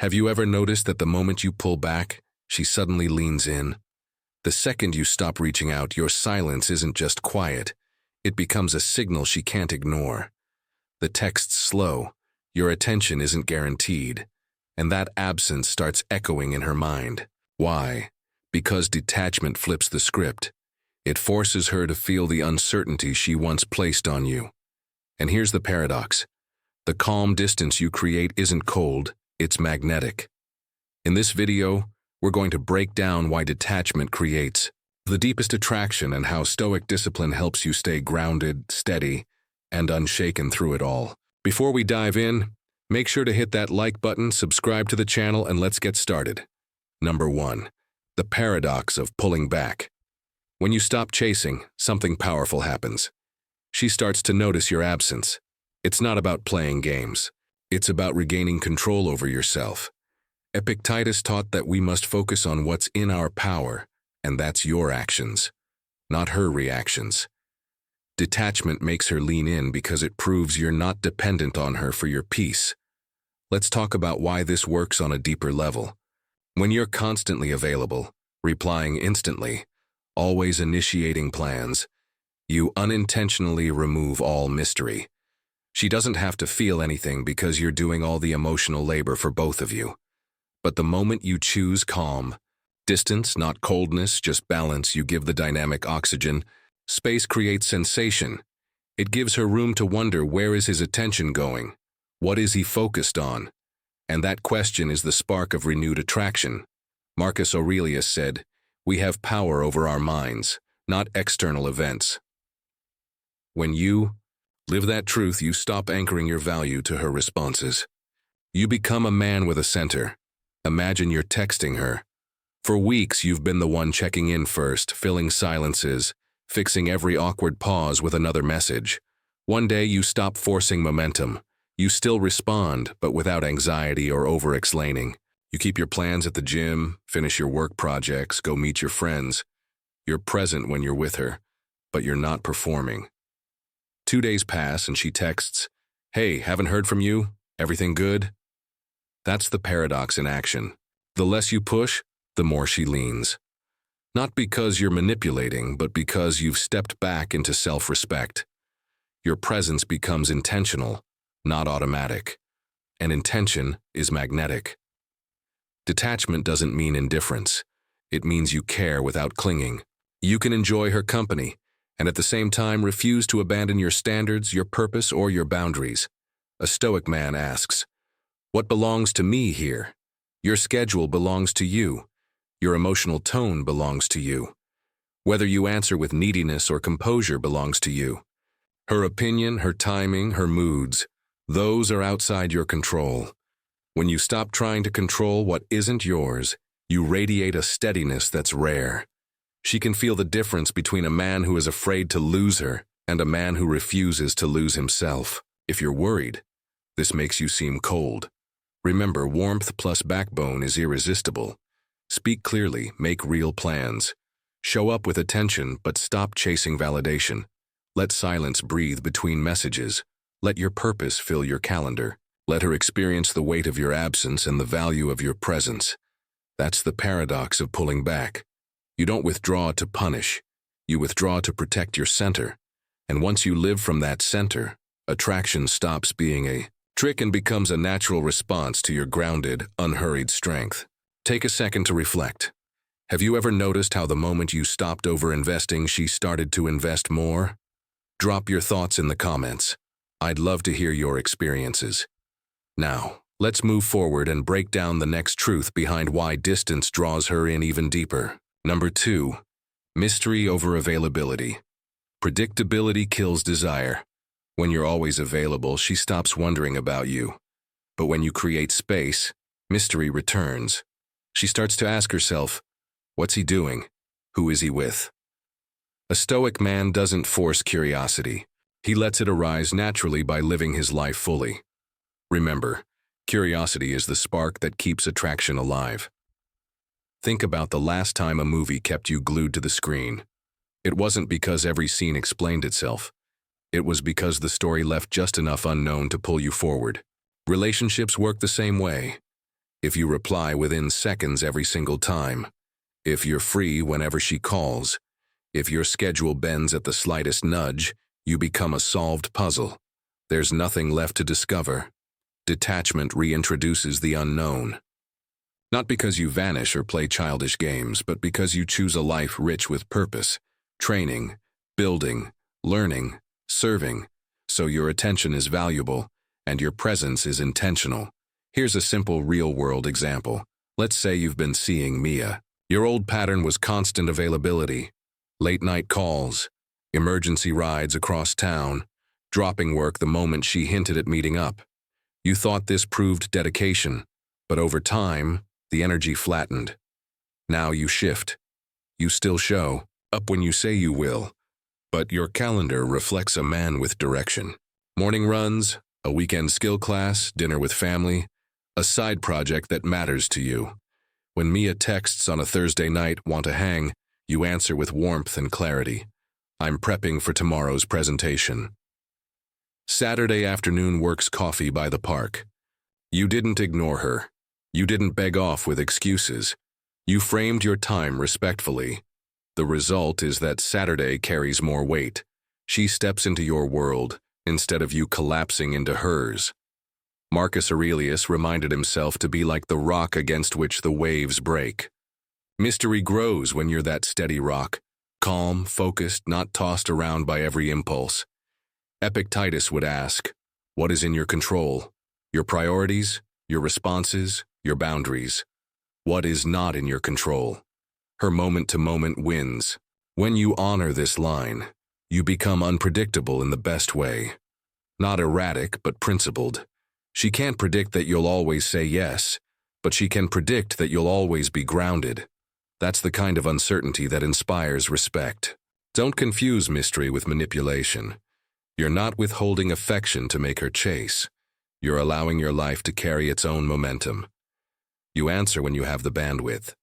Have you ever noticed that the moment you pull back, she suddenly leans in? The second you stop reaching out, your silence isn't just quiet. It becomes a signal she can't ignore. The text's slow, your attention isn't guaranteed, and that absence starts echoing in her mind. Why? Because detachment flips the script. It forces her to feel the uncertainty she once placed on you. And here's the paradox. The calm distance you create isn't cold, it's magnetic. In this video, we're going to break down why detachment creates the deepest attraction and how Stoic discipline helps you stay grounded, steady, and unshaken through it all. Before we dive in, make sure to hit that like button, subscribe to the channel, and let's get started. Number 1. The paradox of pulling back. When you stop chasing, something powerful happens. She starts to notice your absence. It's not about playing games. It's about regaining control over yourself. Epictetus taught that we must focus on what's in our power, and that's your actions, not her reactions. Detachment makes her lean in because it proves you're not dependent on her for your peace. Let's talk about why this works on a deeper level. When you're constantly available, replying instantly, always initiating plans, you unintentionally remove all mystery. She doesn't have to feel anything because you're doing all the emotional labor for both of you. But the moment you choose calm, distance, not coldness, just balance, you give the dynamic oxygen. Space creates sensation. It gives her room to wonder, where is his attention going? What is he focused on? And that question is the spark of renewed attraction. Marcus Aurelius said, "We have power over our minds, not external events." When you live that truth, you stop anchoring your value to her responses. You become a man with a center. Imagine you're texting her. For weeks, you've been the one checking in first, filling silences, fixing every awkward pause with another message. One day, you stop forcing momentum. You still respond, but without anxiety or over-explaining. You keep your plans at the gym, finish your work projects, go meet your friends. You're present when you're with her, but you're not performing. 2 days pass and she texts, "Hey, haven't heard from you? Everything good?" That's the paradox in action. The less you push, the more she leans. Not because you're manipulating, but because you've stepped back into self-respect. Your presence becomes intentional, not automatic. And intention is magnetic. Detachment doesn't mean indifference. It means you care without clinging. You can enjoy her company, and at the same time refuse to abandon your standards, your purpose, or your boundaries. A Stoic man asks, "What belongs to me here?" Your schedule belongs to you. Your emotional tone belongs to you. Whether you answer with neediness or composure belongs to you. Her opinion, her timing, her moods, those are outside your control. When you stop trying to control what isn't yours, you radiate a steadiness that's rare. She can feel the difference between a man who is afraid to lose her and a man who refuses to lose himself. If you're worried, this makes you seem cold. Remember, warmth plus backbone is irresistible. Speak clearly, make real plans. Show up with attention, but stop chasing validation. Let silence breathe between messages. Let your purpose fill your calendar. Let her experience the weight of your absence and the value of your presence. That's the paradox of pulling back. You don't withdraw to punish. You withdraw to protect your center. And once you live from that center, attraction stops being a trick and becomes a natural response to your grounded, unhurried strength. Take a second to reflect. Have you ever noticed how the moment you stopped over-investing, she started to invest more? Drop your thoughts in the comments. I'd love to hear your experiences. Now, let's move forward and break down the next truth behind why distance draws her in even deeper. Number 2, mystery over availability. Predictability kills desire. When you're always available, she stops wondering about you. But when you create space, mystery returns. She starts to ask herself, what's he doing? Who is he with? A Stoic man doesn't force curiosity. He lets it arise naturally by living his life fully. Remember, curiosity is the spark that keeps attraction alive. Think about the last time a movie kept you glued to the screen. It wasn't because every scene explained itself. It was because the story left just enough unknown to pull you forward. Relationships work the same way. if you reply within seconds every single time, if you're free whenever she calls, if your schedule bends at the slightest nudge, you become a solved puzzle. There's nothing left to discover. Detachment reintroduces the unknown. Not because you vanish or play childish games, but because you choose a life rich with purpose, training, building, learning, serving, so your attention is valuable and your presence is intentional. Here's a simple real-world example. Let's say you've been seeing Mia. Your old pattern was constant availability, late-night calls, emergency rides across town, dropping work the moment she hinted at meeting up. You thought this proved dedication, but over time, the energy flattened. Now you shift. You still show up when you say you will, but your calendar reflects a man with direction. Morning runs, a weekend skill class, dinner with family, a side project that matters to you. When Mia texts on a Thursday night, want to hang, you answer with warmth and clarity. I'm prepping for tomorrow's presentation. Saturday afternoon works coffee by the park. You didn't ignore her. You didn't beg off with excuses. You framed your time respectfully. The result is that Saturday carries more weight. She steps into your world instead of you collapsing into hers. Marcus Aurelius reminded himself to be like the rock against which the waves break. Mystery grows when you're that steady rock, calm, focused, not tossed around by every impulse. Epictetus would ask, what is in your control? Your priorities, your responses, your boundaries. What is not in your control? Her moment-to-moment wins. When you honor this line, you become unpredictable in the best way. Not erratic, but principled. She can't predict that you'll always say yes, but she can predict that you'll always be grounded. That's the kind of uncertainty that inspires respect. Don't confuse mystery with manipulation. You're not withholding affection to make her chase. You're allowing your life to carry its own momentum. You answer when you have the bandwidth.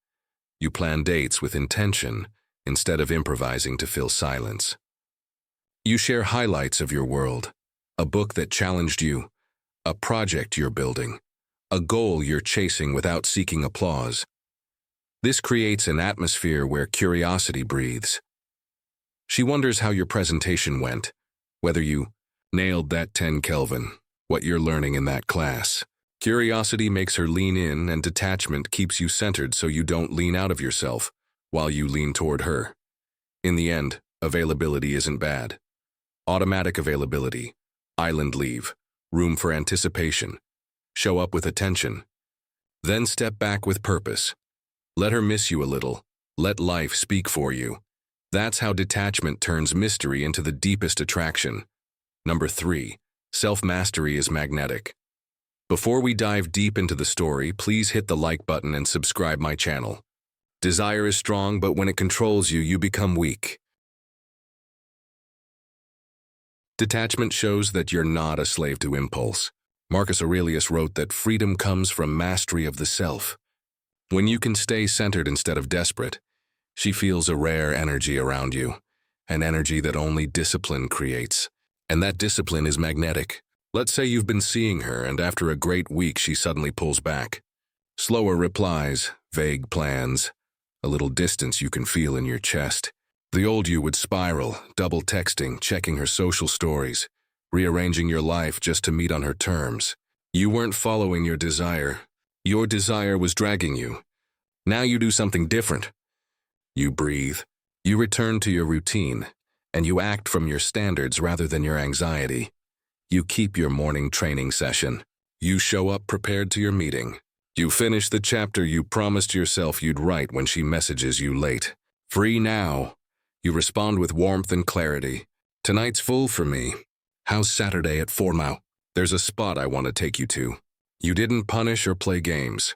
You plan dates with intention instead of improvising to fill silence. You share highlights of your world, a book that challenged you, a project you're building, a goal you're chasing without seeking applause. This creates an atmosphere where curiosity breathes. She wonders how your presentation went, whether you nailed that 10 Kelvin, what you're learning in that class. Curiosity makes her lean in, and detachment keeps you centered so you don't lean out of yourself while you lean toward her. In the end, availability isn't bad. Automatic availability, island leave, room for anticipation. Show up with attention. Then step back with purpose. Let her miss you a little. Let life speak for you. That's how detachment turns mystery into the deepest attraction. Number 3, self-mastery is magnetic. Before we dive deep into the story, please hit the like button and subscribe my channel. Desire is strong, but when it controls you, you become weak. Detachment shows that you're not a slave to impulse. Marcus Aurelius wrote that freedom comes from mastery of the self. When you can stay centered instead of desperate, she feels a rare energy around you, an energy that only discipline creates. And that discipline is magnetic. Let's say you've been seeing her, and after a great week she suddenly pulls back. Slower replies, vague plans, a little distance you can feel in your chest. The old you would spiral, double texting, checking her social stories, rearranging your life just to meet on her terms. You weren't following your desire. Your desire was dragging you. Now you do something different. You breathe. You return to your routine, and you act from your standards rather than your anxiety. You keep your morning training session. You show up prepared to your meeting. You finish the chapter you promised yourself you'd write when she messages you late. Free now. You respond with warmth and clarity. Tonight's full for me. How's Saturday at 4 now? There's a spot I want to take you to. You didn't punish or play games.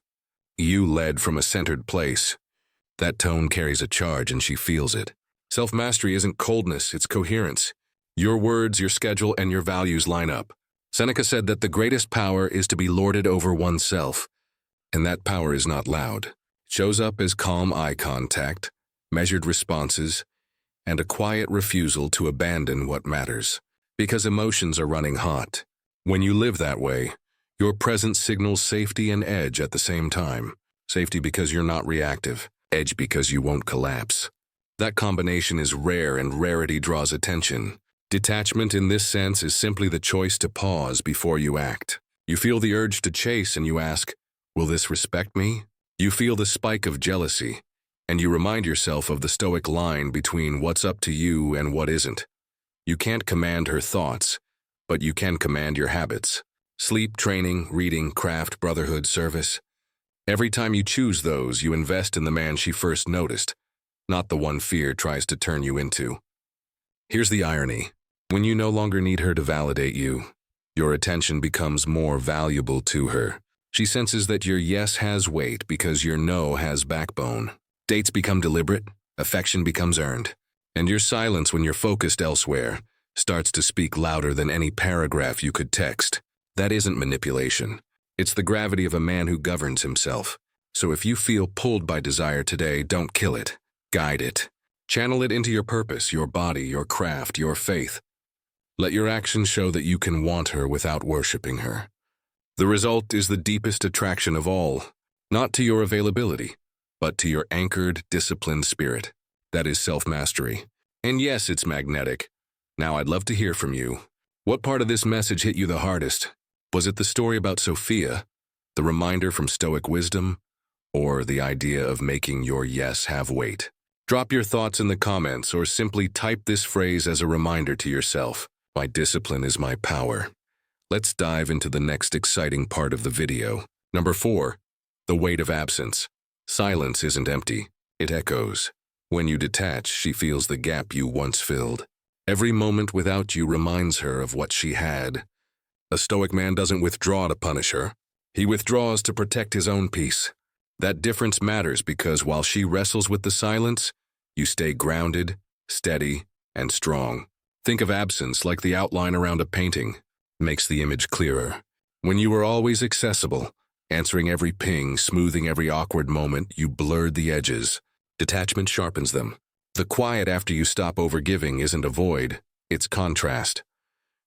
You led from a centered place. That tone carries a charge and she feels it. Self-mastery isn't coldness, it's coherence. Your words, your schedule, and your values line up. Seneca said that the greatest power is to be lorded over oneself. And that power is not loud. It shows up as calm eye contact, measured responses, and a quiet refusal to abandon what matters. Because emotions are running hot. When you live that way, Your presence signals safety and edge at the same time. Safety because you're not reactive, edge because you won't collapse. That combination is rare, and rarity draws attention. Detachment in this sense is simply the choice to pause before you act. You feel the urge to chase and you ask, will this respect me? You feel the spike of jealousy, and you remind yourself of the Stoic line between what's up to you and what isn't. You can't command her thoughts, but you can command your habits. Sleep, training, reading, craft, brotherhood, service. Every time you choose those, you invest in the man she first noticed, not the one fear tries to turn you into. Here's the irony. When you no longer need her to validate you, your attention becomes more valuable to her. She senses that your yes has weight because your no has backbone. Dates become deliberate, affection becomes earned, and your silence when you're focused elsewhere starts to speak louder than any paragraph you could text. That isn't manipulation. It's the gravity of a man who governs himself. So if you feel pulled by desire today, don't kill it. Guide it. Channel it into your purpose, your body, your craft, your faith. Let your actions show that you can want her without worshiping her. The result is the deepest attraction of all, not to your availability, but to your anchored, disciplined spirit. That is self-mastery. And yes, it's magnetic. Now I'd love to hear from you. What part of this message hit you the hardest? Was it the story about Sophia, the reminder from Stoic wisdom, or the idea of making your yes have weight? Drop your thoughts in the comments or simply type this phrase as a reminder to yourself. My discipline is my power. Let's dive into the next exciting part of the video. Number 4, the weight of absence. Silence isn't empty, it echoes. When you detach, she feels the gap you once filled. Every moment without you reminds her of what she had. A Stoic man doesn't withdraw to punish her. He withdraws to protect his own peace. That difference matters because while she wrestles with the silence, you stay grounded, steady, and strong. Think of absence like the outline around a painting. Makes the image clearer. When you were always accessible, answering every ping, smoothing every awkward moment, you blurred the edges. Detachment sharpens them. The quiet after you stop overgiving isn't a void, it's contrast.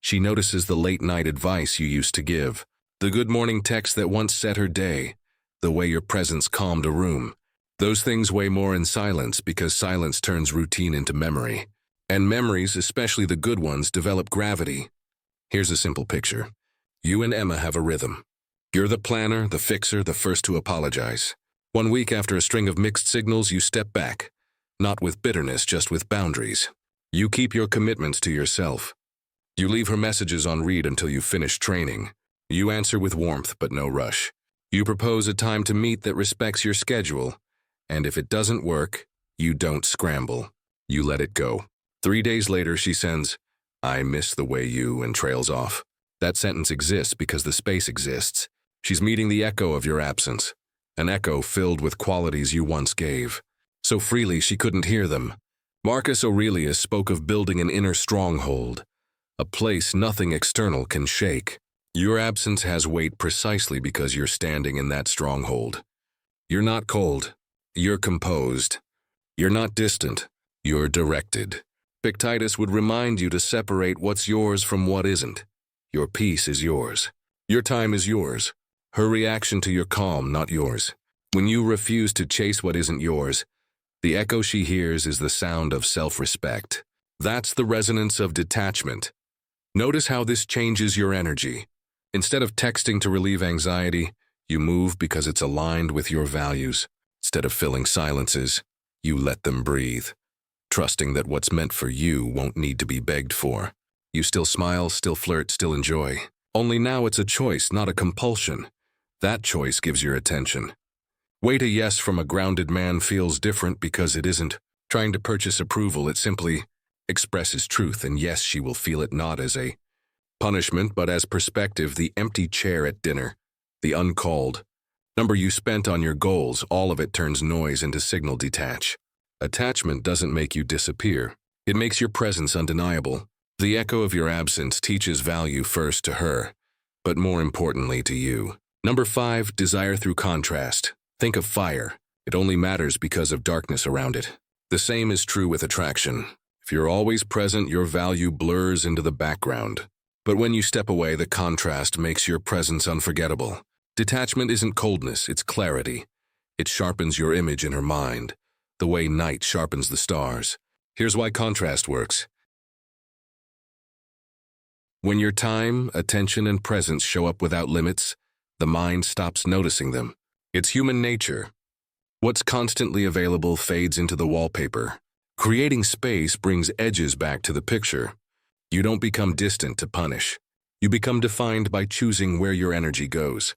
She notices the late-night advice you used to give, the good morning text that once set her day, the way your presence calmed a room. Those things weigh more in silence because silence turns routine into memory. And memories, especially the good ones, develop gravity. Here's a simple picture. You and Emma have a rhythm. You're the planner, the fixer, the first to apologize. 1 week after a string of mixed signals, you step back. Not with bitterness, just with boundaries. You keep your commitments to yourself. You leave her messages on read until you finish training. You answer with warmth but no rush. You propose a time to meet that respects your schedule. And if it doesn't work, you don't scramble. You let it go. 3 days later, she sends, "I miss the way you," and trails off. That sentence exists because the space exists. She's meeting the echo of your absence. An echo filled with qualities you once gave. So freely she couldn't hear them. Marcus Aurelius spoke of building an inner stronghold, a place nothing external can shake. Your absence has weight precisely because you're standing in that stronghold. You're not cold. You're composed. You're not distant. You're directed. Epictetus would remind you to separate what's yours from what isn't. Your peace is yours. Your time is yours. Her reaction to your calm, not yours. When you refuse to chase what isn't yours, the echo she hears is the sound of self-respect. That's the resonance of detachment. Notice how this changes your energy. Instead of texting to relieve anxiety, you move because it's aligned with your values. Instead of filling silences, you let them breathe, trusting that what's meant for you won't need to be begged for. You still smile, still flirt, still enjoy. Only now it's a choice, not a compulsion. That choice gives your attention. Wait a yes from a grounded man feels different because it isn't trying to purchase approval. It simply expresses truth, and yes, she will feel it not as a punishment, but as perspective. The empty chair at dinner, the uncalled number you spent on your goals, all of it turns noise into signal. Detach. Attachment doesn't make you disappear. It makes your presence undeniable. The echo of your absence teaches value first to her, but more importantly to you. Number 5, desire through contrast. Think of fire. It only matters because of darkness around it. The same is true with attraction. If you're always present, your value blurs into the background. But when you step away, the contrast makes your presence unforgettable. Detachment isn't coldness, it's clarity. It sharpens your image in her mind, the way night sharpens the stars. Here's why contrast works. When your time, attention, and presence show up without limits, the mind stops noticing them. It's human nature. What's constantly available fades into the wallpaper. Creating space brings edges back to the picture. You don't become distant to punish. You become defined by choosing where your energy goes.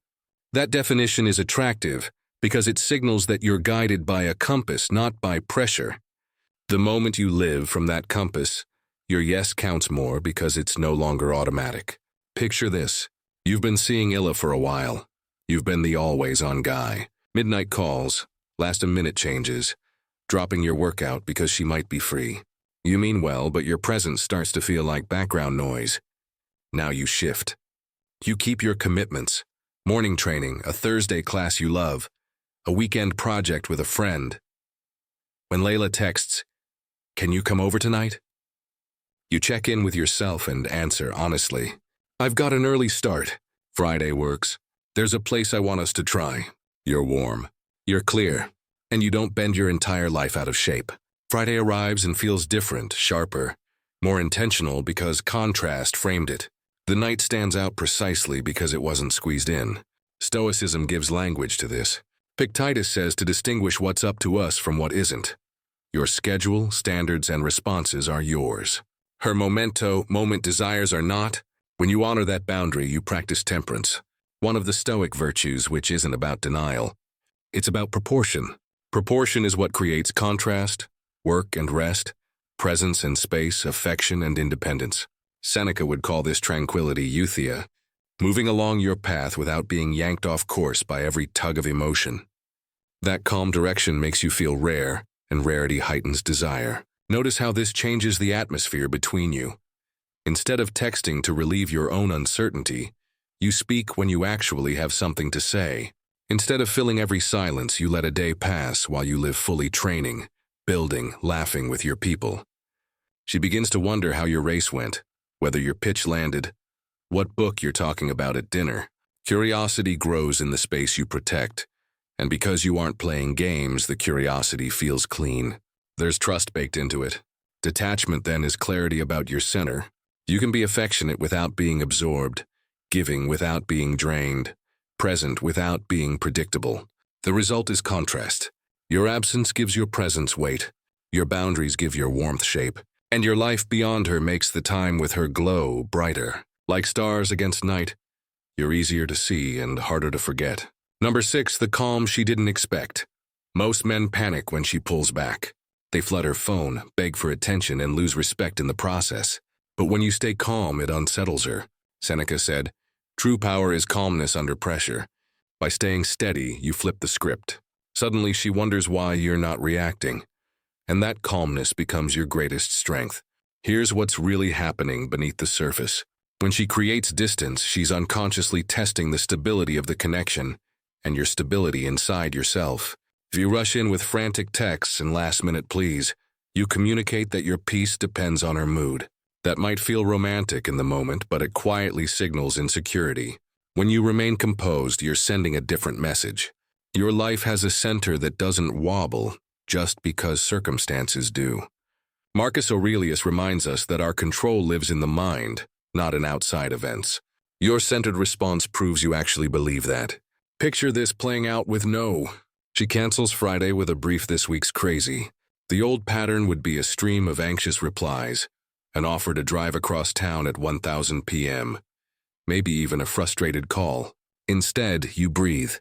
That definition is attractive because it signals that you're guided by a compass, not by pressure. The moment you live from that compass, your yes counts more because it's no longer automatic. Picture this. You've been seeing Illa for a while. You've been the always-on guy. Midnight calls, last-minute changes, dropping your workout because she might be free. You mean well, but your presence starts to feel like background noise. Now you shift. You keep your commitments. Morning training, a Thursday class you love, a weekend project with a friend. When Layla texts, "Can you come over tonight?" You check in with yourself and answer honestly. "I've got an early start. Friday works. There's a place I want us to try." You're warm. You're clear. And you don't bend your entire life out of shape. Friday arrives and feels different, sharper, more intentional because contrast framed it. The night stands out precisely because it wasn't squeezed in. Stoicism gives language to this. Epictetus says to distinguish what's up to us from what isn't. Your schedule, standards, and responses are yours. Her moment desires are not. When you honor that boundary, you practice temperance. One of the Stoic virtues, which isn't about denial. It's about proportion. Proportion is what creates contrast, work and rest, presence and space, affection and independence. Seneca would call this tranquility euthia, moving along your path without being yanked off course by every tug of emotion. That calm direction makes you feel rare, and rarity heightens desire. Notice how this changes the atmosphere between you. Instead of texting to relieve your own uncertainty, you speak when you actually have something to say. Instead of filling every silence, you let a day pass while you live fully training, building, laughing with your people. She begins to wonder how your race went, whether your pitch landed, what book you're talking about at dinner. Curiosity grows in the space you protect, and because you aren't playing games, the curiosity feels clean. There's trust baked into it. Detachment then is clarity about your center. You can be affectionate without being absorbed, giving without being drained, present without being predictable. The result is contrast. Your absence gives your presence weight, your boundaries give your warmth shape, and your life beyond her makes the time with her glow brighter. Like stars against night, you're easier to see and harder to forget. Number 6, the calm she didn't expect. Most men panic when she pulls back. They flood her phone, beg for attention, and lose respect in the process. But when you stay calm, it unsettles her. Seneca said, "True power is calmness under pressure." By staying steady, you flip the script. Suddenly, she wonders why you're not reacting. And that calmness becomes your greatest strength. Here's what's really happening beneath the surface. When she creates distance, she's unconsciously testing the stability of the connection and your stability inside yourself. If you rush in with frantic texts and last-minute pleas, you communicate that your peace depends on her mood. That might feel romantic in the moment, but it quietly signals insecurity. When you remain composed, you're sending a different message. Your life has a center that doesn't wobble just because circumstances do. Marcus Aurelius reminds us that our control lives in the mind, not in outside events. Your centered response proves you actually believe that. Picture this playing out with no. She cancels Friday with a brief "this week's crazy." The old pattern would be a stream of anxious replies, an offer to drive across town at 1000 p.m., maybe even a frustrated call. Instead, you breathe.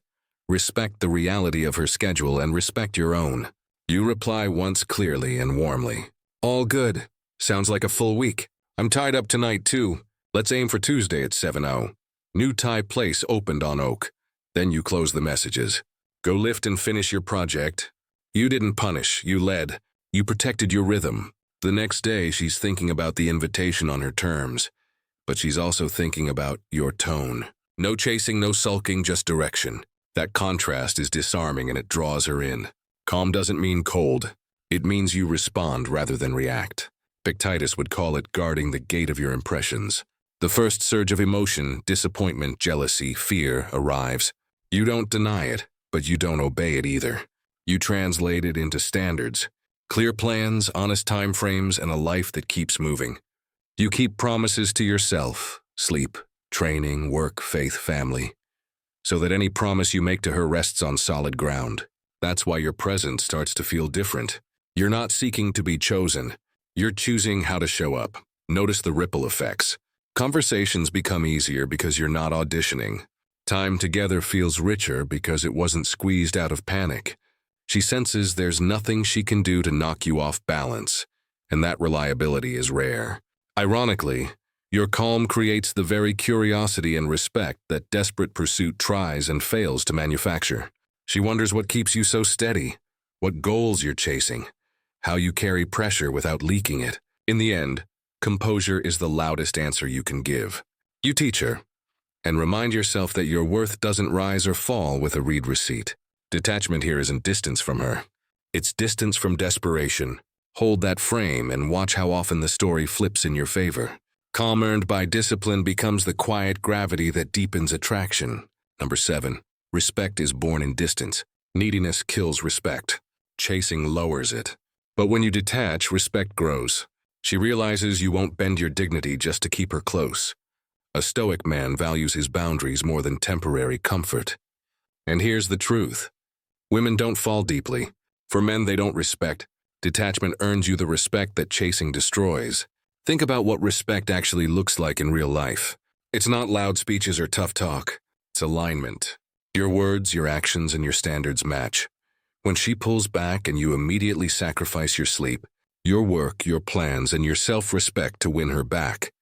Respect the reality of her schedule and respect your own. You reply once clearly and warmly. "All good. Sounds like a full week. I'm tied up tonight too. Let's aim for Tuesday at 7:00. New Thai place opened on Oak." Then you close the messages. Go lift and finish your project. You didn't punish, you led. You protected your rhythm. The next day, she's thinking about the invitation on her terms, but she's also thinking about your tone. No chasing, no sulking, just direction. That contrast is disarming and it draws her in. Calm doesn't mean cold. It means you respond rather than react. Epictetus would call it guarding the gate of your impressions. The first surge of emotion, disappointment, jealousy, fear arrives. You don't deny it, but you don't obey it either. You translate it into standards, clear plans, honest time frames, and a life that keeps moving. You keep promises to yourself, sleep, training, work, faith, family, so that any promise you make to her rests on solid ground. That's why your presence starts to feel different. You're not seeking to be chosen. You're choosing how to show up. Notice the ripple effects. Conversations become easier because you're not auditioning. Time together feels richer because it wasn't squeezed out of panic. She senses there's nothing she can do to knock you off balance, and that reliability is rare. Ironically, your calm creates the very curiosity and respect that desperate pursuit tries and fails to manufacture. She wonders what keeps you so steady, what goals you're chasing, how you carry pressure without leaking it. In the end, composure is the loudest answer you can give. You teach her, and remind yourself that your worth doesn't rise or fall with a read receipt. Detachment here isn't distance from her. It's distance from desperation. Hold that frame and watch how often the story flips in your favor. Calm earned by discipline becomes the quiet gravity that deepens attraction. Number 7. Respect is born in distance. Neediness kills respect. Chasing lowers it. But when you detach, respect grows. She realizes you won't bend your dignity just to keep her close. A Stoic man values his boundaries more than temporary comfort. And here's the truth. Women don't fall deeply. For men they don't respect. Detachment earns you the respect that chasing destroys. Think about what respect actually looks like in real life. It's not loud speeches or tough talk. It's alignment. Your words, your actions, and your standards match. When she pulls back and you immediately sacrifice your sleep, your work, your plans, and your self-respect to win her back,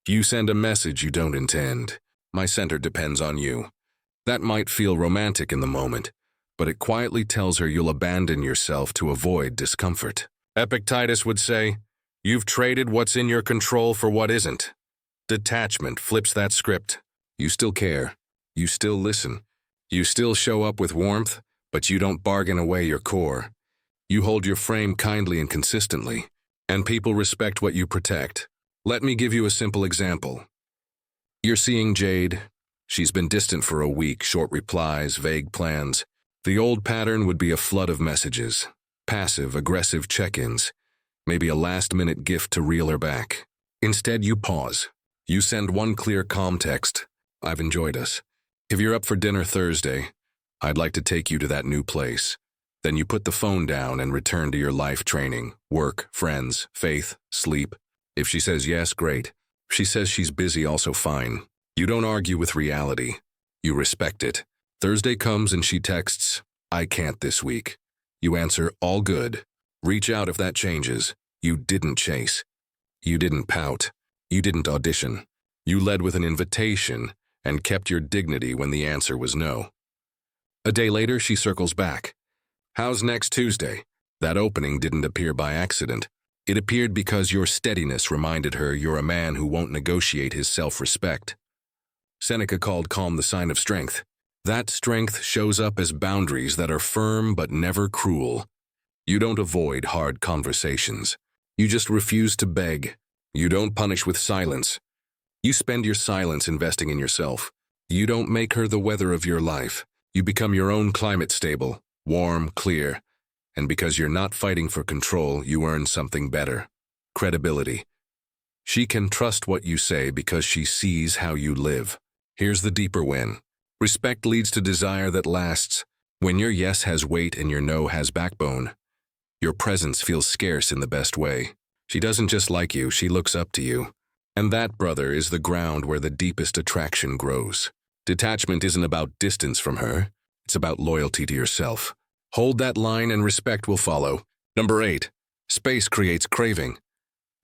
you send a message you don't intend. My center depends on you. That might feel romantic in the moment, but it quietly tells her you'll abandon yourself to avoid discomfort. Epictetus would say, "You've traded what's in your control for what isn't." Detachment flips that script. You still care. You still listen. You still show up with warmth, but you don't bargain away your core. You hold your frame kindly and consistently, and people respect what you protect. Let me give you a simple example. You're seeing Jade. She's been distant for a week, short replies, vague plans. The old pattern would be a flood of messages, passive, aggressive check-ins, maybe a last-minute gift to reel her back. Instead, you pause. You send one clear, calm text. "I've enjoyed us. If you're up for dinner Thursday, I'd like to take you to that new place." Then you put the phone down and return to your life training, work, friends, faith, sleep. If she says yes, great. If she says she's busy, also fine. You don't argue with reality. You respect it. Thursday comes and she texts, "I can't this week." You answer, "All good." Reach out if that changes. You didn't chase. You didn't pout. You didn't audition. You led with an invitation and kept your dignity when the answer was no. A day later, she circles back. "How's next Tuesday?" That opening didn't appear by accident. It appeared because your steadiness reminded her you're a man who won't negotiate his self-respect. Seneca called calm the sign of strength. That strength shows up as boundaries that are firm but never cruel. You don't avoid hard conversations. You just refuse to beg. You don't punish with silence. You spend your silence investing in yourself. You don't make her the weather of your life. You become your own climate stable, warm, clear. And because you're not fighting for control, you earn something better. Credibility. She can trust what you say because she sees how you live. Here's the deeper win. Respect leads to desire that lasts. When your yes has weight and your no has backbone, your presence feels scarce in the best way. She doesn't just like you, she looks up to you. And that, brother, is the ground where the deepest attraction grows. Detachment isn't about distance from her. It's about loyalty to yourself. Hold that line and respect will follow. Number 8. Space creates craving.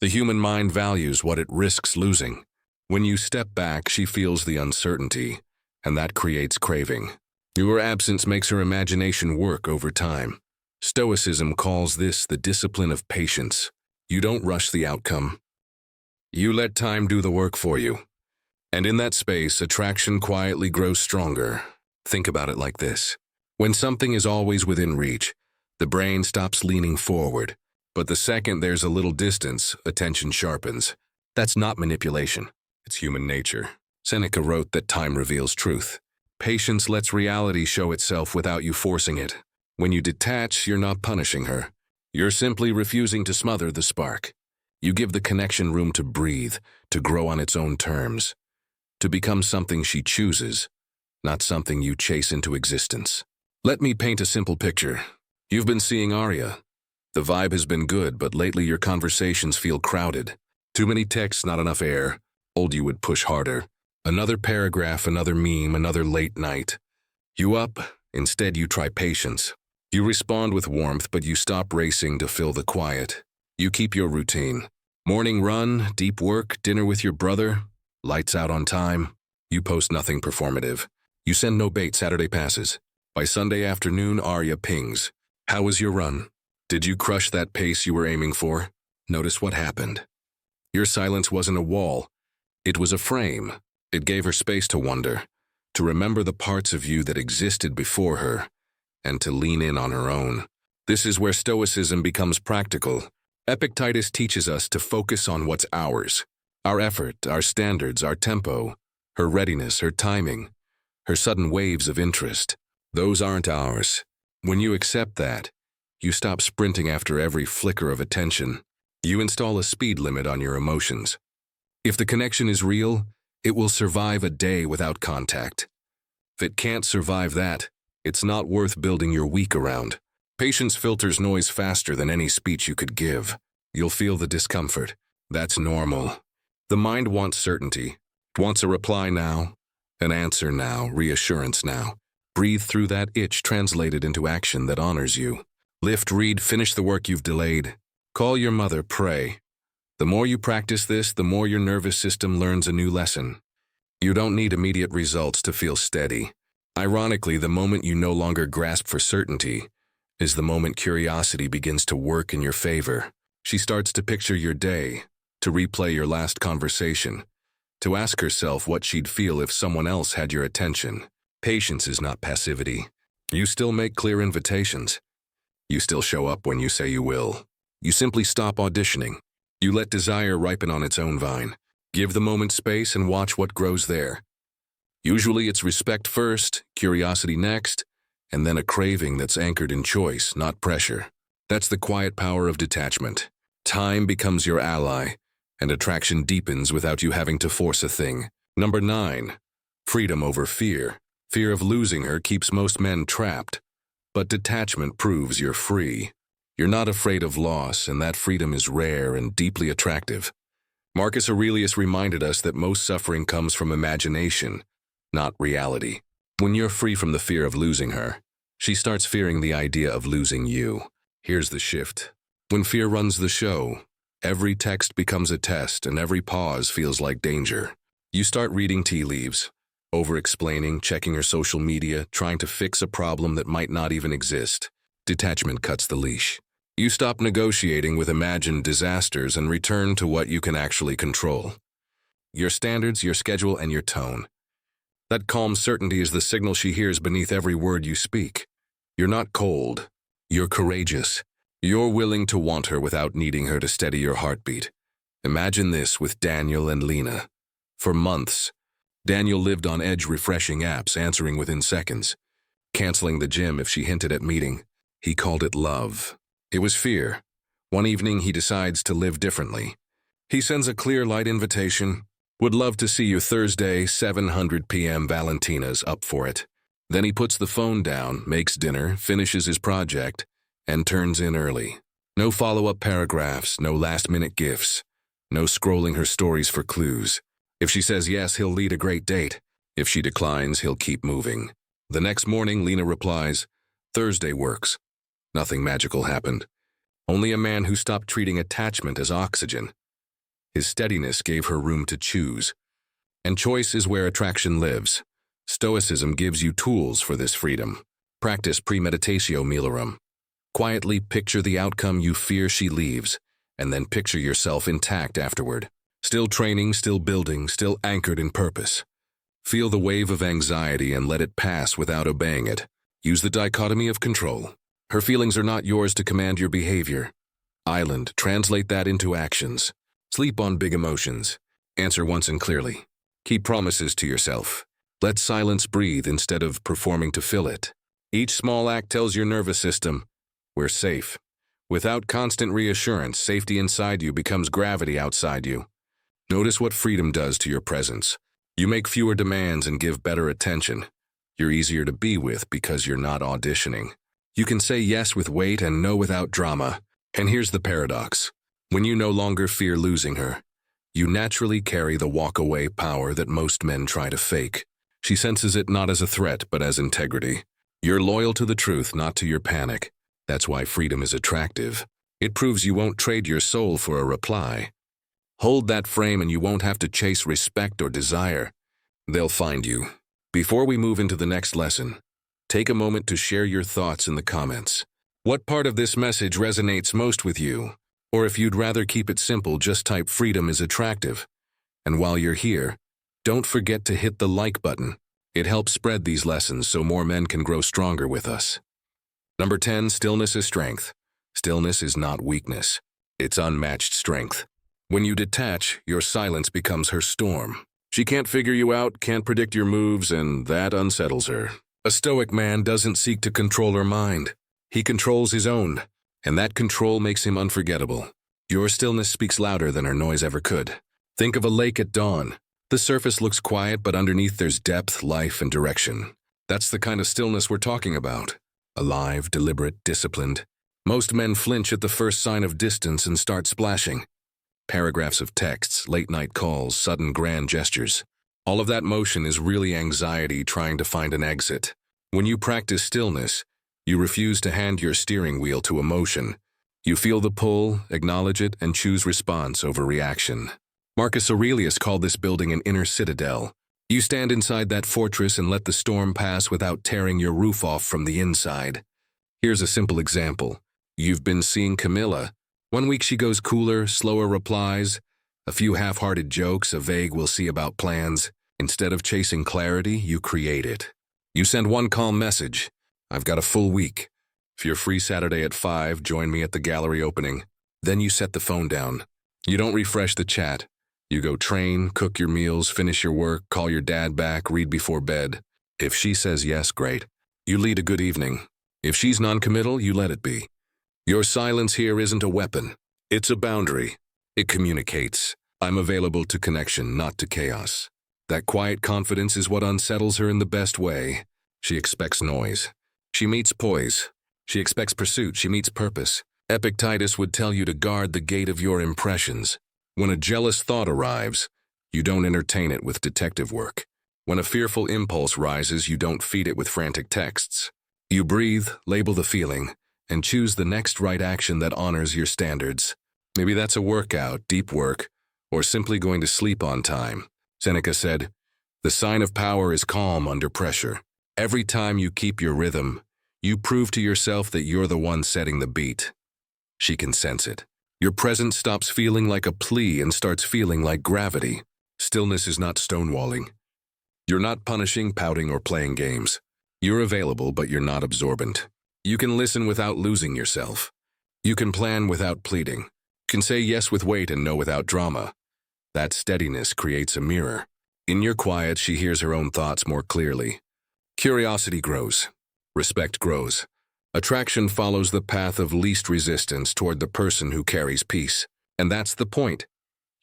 The human mind values what it risks losing. When you step back, she feels the uncertainty, and that creates craving. Your absence makes her imagination work over time. Stoicism calls this the discipline of patience. You don't rush the outcome. You let time do the work for you. And in that space, attraction quietly grows stronger. Think about it like this. When something is always within reach, the brain stops leaning forward. But the second there's a little distance, attention sharpens. That's not manipulation. It's human nature. Seneca wrote that time reveals truth. Patience lets reality show itself without you forcing it. When you detach, you're not punishing her. You're simply refusing to smother the spark. You give the connection room to breathe, to grow on its own terms, to become something she chooses, not something you chase into existence. Let me paint a simple picture. You've been seeing Arya. The vibe has been good, but lately your conversations feel crowded. Too many texts, not enough air. Old you would push harder. Another paragraph, another meme, another late night. You up, instead you try patience. You respond with warmth, but you stop racing to fill the quiet. You keep your routine. Morning run, deep work, dinner with your brother, lights out on time. You post nothing performative. You send no bait, Saturday passes. By Sunday afternoon, Arya pings. How was your run? Did you crush that pace you were aiming for? Notice what happened. Your silence wasn't a wall. It was a frame. It gave her space to wonder, to remember the parts of you that existed before her, and to lean in on her own. This is where Stoicism becomes practical. Epictetus teaches us to focus on what's ours. Our effort, our standards, our tempo, her readiness, her timing, her sudden waves of interest. Those aren't ours. When you accept that, you stop sprinting after every flicker of attention. You install a speed limit on your emotions. If the connection is real, it will survive a day without contact. If it can't survive that, it's not worth building your week around. Patience filters noise faster than any speech you could give. You'll feel the discomfort. That's normal. The mind wants certainty. It wants a reply now, an answer now, reassurance now. Breathe through that itch, translated into action that honors you. Lift, read, finish the work you've delayed. Call your mother, pray. The more you practice this, the more your nervous system learns a new lesson. You don't need immediate results to feel steady. Ironically, the moment you no longer grasp for certainty is the moment curiosity begins to work in your favor. She starts to picture your day, to replay your last conversation, to ask herself what she'd feel if someone else had your attention. Patience is not passivity. You still make clear invitations. You still show up when you say you will. You simply stop auditioning. You let desire ripen on its own vine. Give the moment space and watch what grows there. Usually it's respect first, curiosity next, and then a craving that's anchored in choice, not pressure. That's the quiet power of detachment. Time becomes your ally, and attraction deepens without you having to force a thing. Number 9, freedom over fear. Fear of losing her keeps most men trapped, but detachment proves you're free. You're not afraid of loss, and that freedom is rare and deeply attractive. Marcus Aurelius reminded us that most suffering comes from imagination, not reality. When you're free from the fear of losing her, she starts fearing the idea of losing you. Here's the shift. When fear runs the show, every text becomes a test and every pause feels like danger. You start reading tea leaves, over-explaining, checking her social media, trying to fix a problem that might not even exist. Detachment cuts the leash. You stop negotiating with imagined disasters and return to what you can actually control. Your standards, your schedule, and your tone. That calm certainty is the signal she hears beneath every word you speak. You're not cold. You're courageous. You're willing to want her without needing her to steady your heartbeat. Imagine this with Daniel and Lena. For months, Daniel lived on edge, refreshing apps, answering within seconds, canceling the gym if she hinted at meeting. He called it love. It was fear. One evening, he decides to live differently. He sends a clear, light invitation. Would love to see you Thursday, 7:00 p.m. Valentina's up for it. Then he puts the phone down, makes dinner, finishes his project, and turns in early. No follow-up paragraphs, no last-minute gifts, no scrolling her stories for clues. If she says yes, he'll lead a great date. If she declines, he'll keep moving. The next morning, Lena replies, Thursday works. Nothing magical happened. Only a man who stopped treating attachment as oxygen. His steadiness gave her room to choose. And choice is where attraction lives. Stoicism gives you tools for this freedom. Practice premeditatio meliorem. Quietly picture the outcome you fear she leaves, and then picture yourself intact afterward. Still training, still building, still anchored in purpose. Feel the wave of anxiety and let it pass without obeying it. Use the dichotomy of control. Her feelings are not yours to command your behavior. Island, translate that into actions. Sleep on big emotions. Answer once and clearly. Keep promises to yourself. Let silence breathe instead of performing to fill it. Each small act tells your nervous system, we're safe. Without constant reassurance, safety inside you becomes gravity outside you. Notice what freedom does to your presence. You make fewer demands and give better attention. You're easier to be with because you're not auditioning. You can say yes with weight and no without drama. And here's the paradox. When you no longer fear losing her, you naturally carry the walk-away power that most men try to fake. She senses it not as a threat, but as integrity. You're loyal to the truth, not to your panic. That's why freedom is attractive. It proves you won't trade your soul for a reply. Hold that frame and you won't have to chase respect or desire. They'll find you. Before we move into the next lesson, take a moment to share your thoughts in the comments. What part of this message resonates most with you? Or if you'd rather keep it simple, just type freedom is attractive. And while you're here, don't forget to hit the like button. It helps spread these lessons so more men can grow stronger with us. Number 10, stillness is strength. Stillness is not weakness. It's unmatched strength. When you detach, your silence becomes her storm. She can't figure you out, can't predict your moves, and that unsettles her. A Stoic man doesn't seek to control her mind. He controls his own, and that control makes him unforgettable. Your stillness speaks louder than her noise ever could. Think of a lake at dawn. The surface looks quiet, but underneath there's depth, life, and direction. That's the kind of stillness we're talking about. Alive, deliberate, disciplined. Most men flinch at the first sign of distance and start splashing. Paragraphs of texts, late-night calls, sudden grand gestures. All of that motion is really anxiety trying to find an exit. When you practice stillness, you refuse to hand your steering wheel to emotion. You feel the pull, acknowledge it, and choose response over reaction. Marcus Aurelius called this building an inner citadel. You stand inside that fortress and let the storm pass without tearing your roof off from the inside. Here's a simple example. You've been seeing Camilla. One week she goes cooler, slower replies, a few half-hearted jokes, a vague we'll see about plans. Instead of chasing clarity, you create it. You send one calm message. I've got a full week. If you're free Saturday at 5, join me at the gallery opening. Then you set the phone down. You don't refresh the chat. You go train, cook your meals, finish your work, call your dad back, read before bed. If she says yes, great. You lead a good evening. If she's non-committal, you let it be. Your silence here isn't a weapon. It's a boundary. It communicates. I'm available to connection, not to chaos. That quiet confidence is what unsettles her in the best way. She expects noise. She meets poise. She expects pursuit. She meets purpose. Epictetus would tell you to guard the gate of your impressions. When a jealous thought arrives, you don't entertain it with detective work. When a fearful impulse rises, you don't feed it with frantic texts. You breathe, label the feeling, and choose the next right action that honors your standards. Maybe that's a workout, deep work, or simply going to sleep on time. Seneca said, "The sign of power is calm under pressure." Every time you keep your rhythm, you prove to yourself that you're the one setting the beat. She can sense it. Your presence stops feeling like a plea and starts feeling like gravity. Stillness is not stonewalling. You're not punishing, pouting, or playing games. You're available, but you're not absorbent. You can listen without losing yourself. You can plan without pleading. You can say yes with weight and no without drama. That steadiness creates a mirror. In your quiet, she hears her own thoughts more clearly. Curiosity grows. Respect grows. Attraction follows the path of least resistance toward the person who carries peace. And that's the point.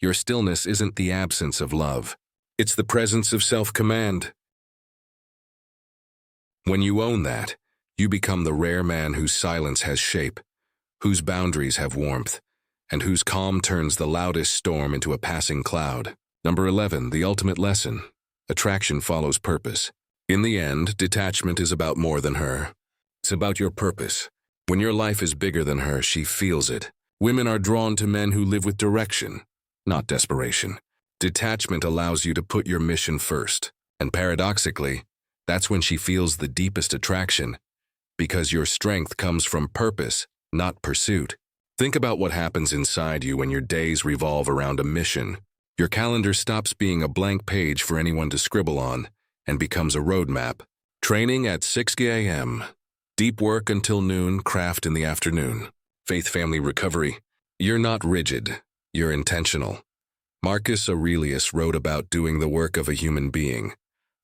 Your stillness isn't the absence of love. It's the presence of self-command. When you own that, you become the rare man whose silence has shape, whose boundaries have warmth, and whose calm turns the loudest storm into a passing cloud. Number 11, the ultimate lesson. Attraction follows purpose. In the end, detachment is about more than her. It's about your purpose. When your life is bigger than her, she feels it. Women are drawn to men who live with direction, not desperation. Detachment allows you to put your mission first. And paradoxically, that's when she feels the deepest attraction, because your strength comes from purpose, not pursuit. Think about what happens inside you when your days revolve around a mission. Your calendar stops being a blank page for anyone to scribble on and becomes a roadmap. Training at 6 a.m. Deep work until noon, craft in the afternoon. Faith, family, recovery. You're not rigid. You're intentional. Marcus Aurelius wrote about doing the work of a human being,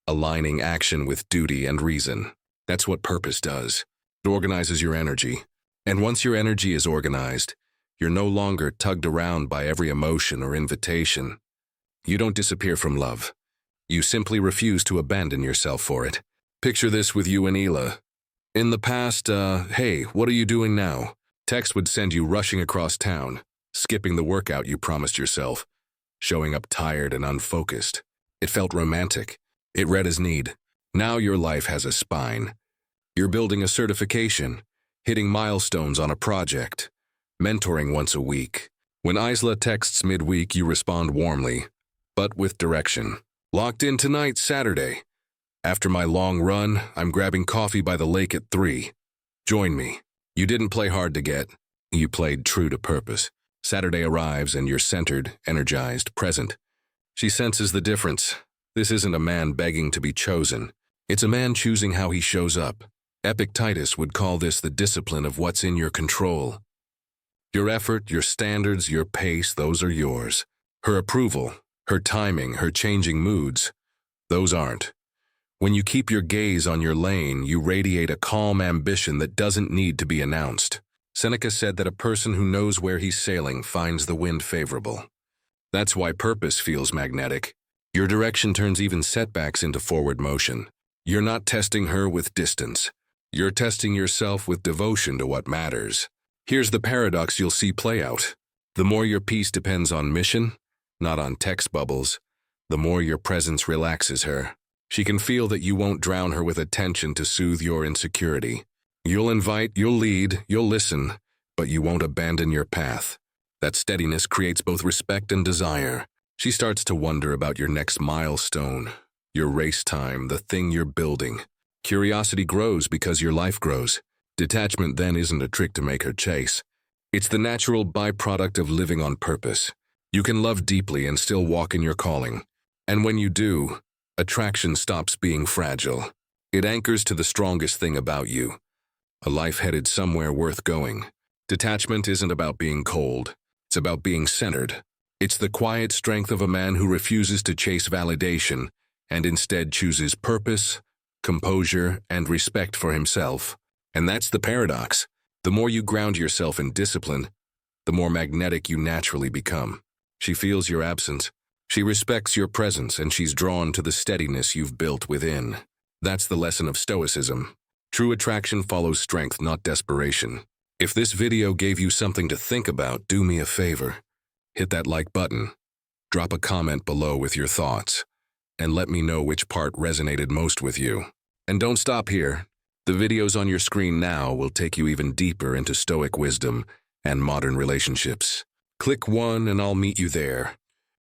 aligning action with duty and reason. That's what purpose does. It organizes your energy. And once your energy is organized, you're no longer tugged around by every emotion or invitation. You don't disappear from love. You simply refuse to abandon yourself for it. Picture this with you and Ela. In the past, hey, what are you doing now? Text would send you rushing across town, skipping the workout you promised yourself, showing up tired and unfocused. It felt romantic. It read as need. Now your life has a spine. You're building a certification, hitting milestones on a project, mentoring once a week. When Isla texts midweek, you respond warmly, but with direction. Locked in tonight, Saturday. After my long run, I'm grabbing coffee by the lake at 3. Join me. You didn't play hard to get. You played true to purpose. Saturday arrives and you're centered, energized, present. She senses the difference. This isn't a man begging to be chosen. It's a man choosing how he shows up. Epictetus would call this the discipline of what's in your control. Your effort, your standards, your pace, those are yours. Her approval, her timing, her changing moods, those aren't. When you keep your gaze on your lane, you radiate a calm ambition that doesn't need to be announced. Seneca said that a person who knows where he's sailing finds the wind favorable. That's why purpose feels magnetic. Your direction turns even setbacks into forward motion. You're not testing her with distance. You're testing yourself with devotion to what matters. Here's the paradox you'll see play out. The more your peace depends on mission, not on text bubbles, the more your presence relaxes her. She can feel that you won't drown her with attention to soothe your insecurity. You'll invite, you'll lead, you'll listen, but you won't abandon your path. That steadiness creates both respect and desire. She starts to wonder about your next milestone, your race time, the thing you're building. Curiosity grows because your life grows. Detachment then isn't a trick to make her chase. It's the natural byproduct of living on purpose. You can love deeply and still walk in your calling. And when you do, attraction stops being fragile. It anchors to the strongest thing about you. A life headed somewhere worth going. Detachment isn't about being cold. It's about being centered. It's the quiet strength of a man who refuses to chase validation and instead chooses purpose, composure, and respect for himself. And that's the paradox. The more you ground yourself in discipline, the more magnetic you naturally become. She feels your absence. She respects your presence, and she's drawn to the steadiness you've built within. That's the lesson of Stoicism. True attraction follows strength, not desperation. If this video gave you something to think about, do me a favor. Hit that like button. Drop a comment below with your thoughts, and let me know which part resonated most with you. And don't stop here. The videos on your screen now will take you even deeper into Stoic wisdom and modern relationships. Click one and I'll meet you there.